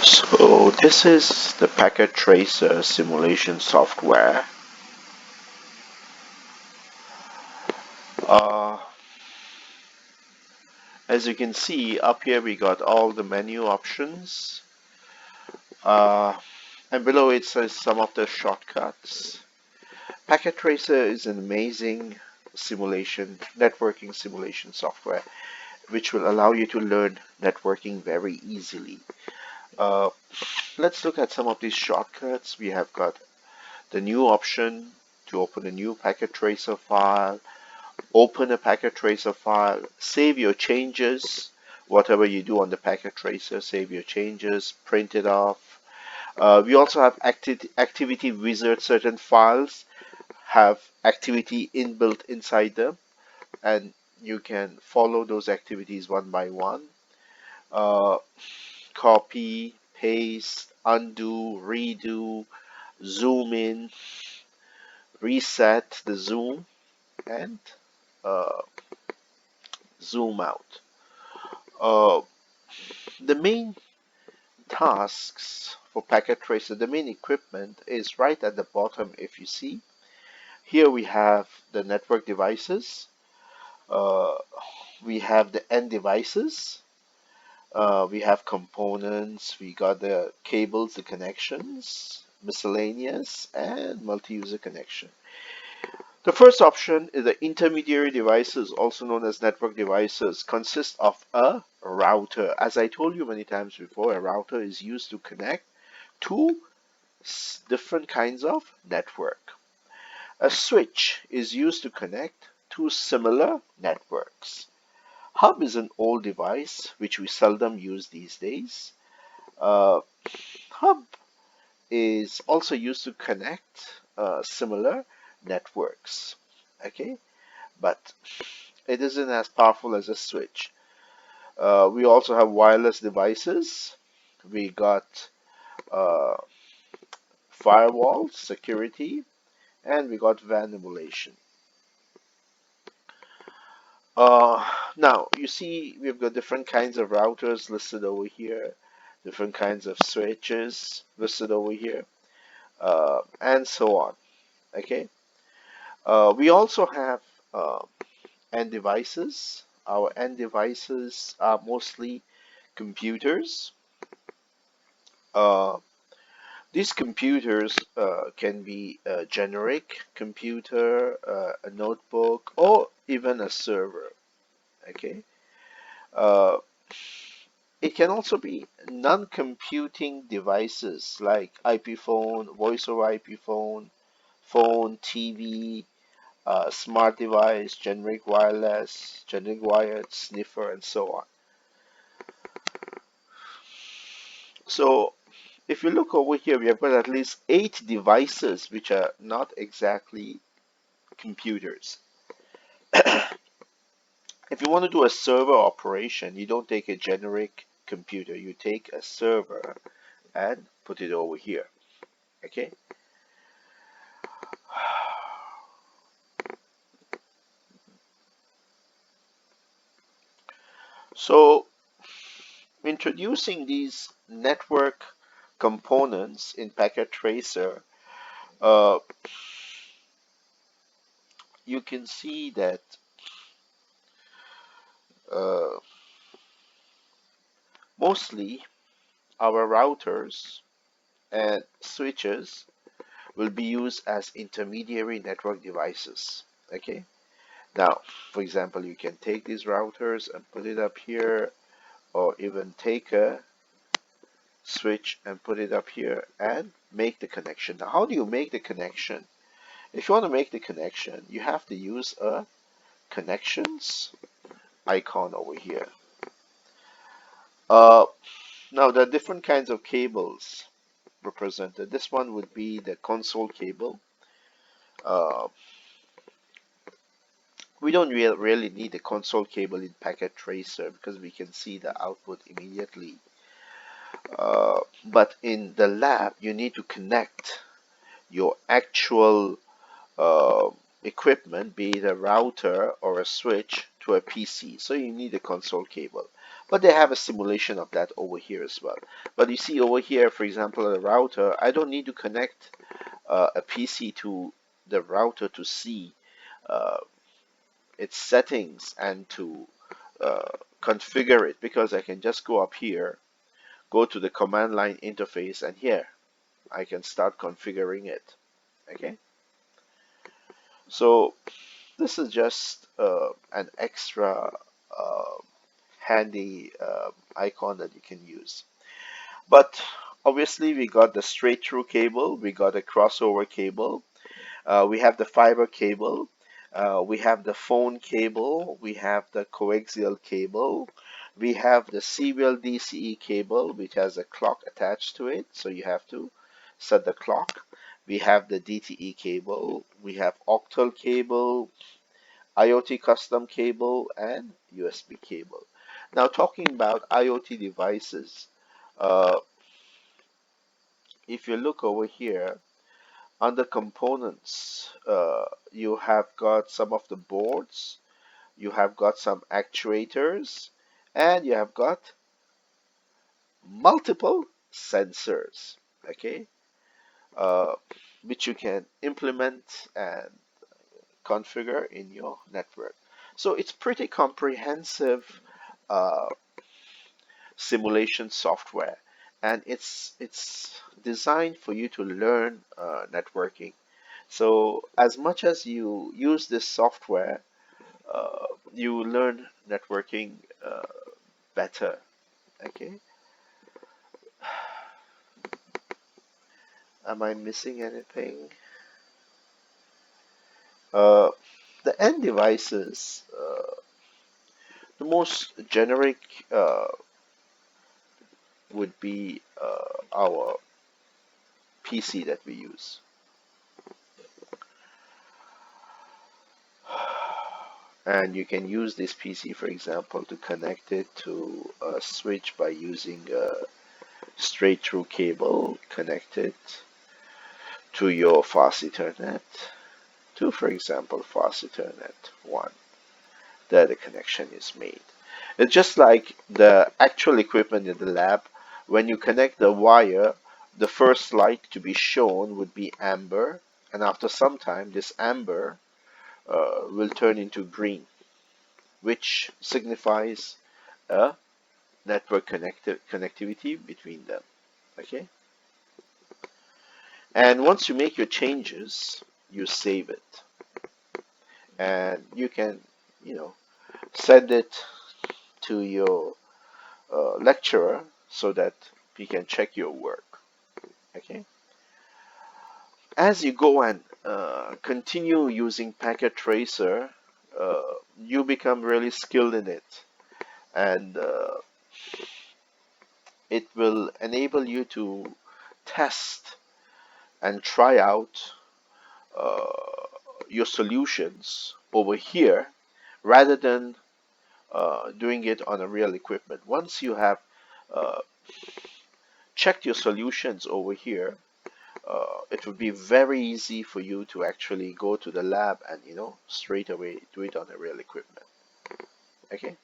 So this is the Packet Tracer simulation software. Uh, as you can see up here we got all the menu options uh, and below it says some of the shortcuts. Packet Tracer is an amazing networking simulation software which will allow you to learn networking very easily. Uh, let's look at some of these shortcuts. We have got the new option to open a new Packet Tracer file. Open a Packet Tracer file, save your changes, whatever you do on the Packet Tracer, save your changes, print it off. We also have activity wizard. Certain files have activity inbuilt inside them, and you can follow those activities one by one. Uh, Copy, paste, undo, redo, zoom in, reset the zoom, and uh, zoom out. Uh, the main tasks for Packet Tracer, the main equipment is right at the bottom. If you see, here we have the network devices, uh, we have the end devices, we have components, we got the cables, the connections, miscellaneous, and multi-user connection. The first option is the intermediary devices, also known as network devices, consist of a router. As I told you many times before, a router is used to connect two different kinds of network. A switch is used to connect two similar networks. Hub is an old device which we seldom use these days. Uh, Hub is also used to connect similar networks. Okay, but it isn't as powerful as a switch. We also have wireless devices. We got uh, firewall security, and we got WAN emulation. Uh, Now you see we've got different kinds of routers listed over here, different kinds of switches listed over here, and so on. Okay. We also have uh, end devices. Our end devices are mostly computers. Uh, these computers can be a generic computer, a notebook, or even a server. Okay. Uh, it can also be non-computing devices like IP phone, voice over IP phone, TV, smart device, generic wireless, generic wired, sniffer, and so on. So if you look over here, we have got at least 8 devices which are not exactly computers. If you want to do a server operation, you don't take a generic computer, you take a server and put it over here. Okay. So introducing these network components in Packet Tracer, uh, you can see that uh, mostly our routers and switches will be used as intermediary network devices. Okay. Now, for example, you can take these routers and put it up here, or even take a switch and put it up here and make the connection. Now, how do you make the connection? If you want to make the connection, you have to use a connections icon over here. Uh, Now, there are different kinds of cables represented. This one would be the console cable. Uh, we don't really need a console cable in Packet Tracer because we can see the output immediately. But in the lab, you need to connect your actual uh, equipment, be it a router or a switch, to a PC. So you need a console cable. But they have a simulation of that over here as well. But you see over here, for example, a router, I don't need to connect a PC to the router to see uh, its settings and to uh, configure it, because I can just go up here, go to the command line interface, and here I can start configuring it. Okay, so this is just an extra uh, handy icon that you can use. But obviously we got the straight through cable, we got a crossover cable, we have the fiber cable, we have the phone cable, we have the coaxial cable, we have the serial DCE cable which has a clock attached to it, so you have to set the clock. We have the DTE cable, we have octal cable, IoT custom cable, and USB cable. Now talking about IoT devices, uh, if you look over here, under components, you have got some of the boards, you have got some actuators, and you have got multiple sensors, okay, uh, which you can implement and configure in your network. So it's pretty comprehensive uh, simulation software, and it's designed for you to learn networking. So as much as you use this software, you learn networking better. Okay, am I missing anything? Uh, the end devices, the most generic would be our PC that we use. And you can use this PC, for example, to connect it to a switch by using a straight through cable, connect it to your fast Ethernet, to, for example, fast Ethernet 1. There the connection is made. It's just like the actual equipment in the lab. When you connect the wire, the first light to be shown would be amber, and after some time, this amber will turn into green, which signifies a network connectivity between them. Okay, and once you make your changes, you save it, and you can, you know, send it to your lecturer so that he can check your work. Okay, as you go and continue using Packet Tracer, uh, you become really skilled in it, and it will enable you to test and try out uh, your solutions over here rather than doing it on a real equipment. Once you have uh, checked your solutions over here, it would be very easy for you to actually go to the lab and, you know, straight away do it on a real equipment. Okay,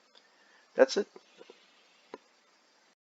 that's it.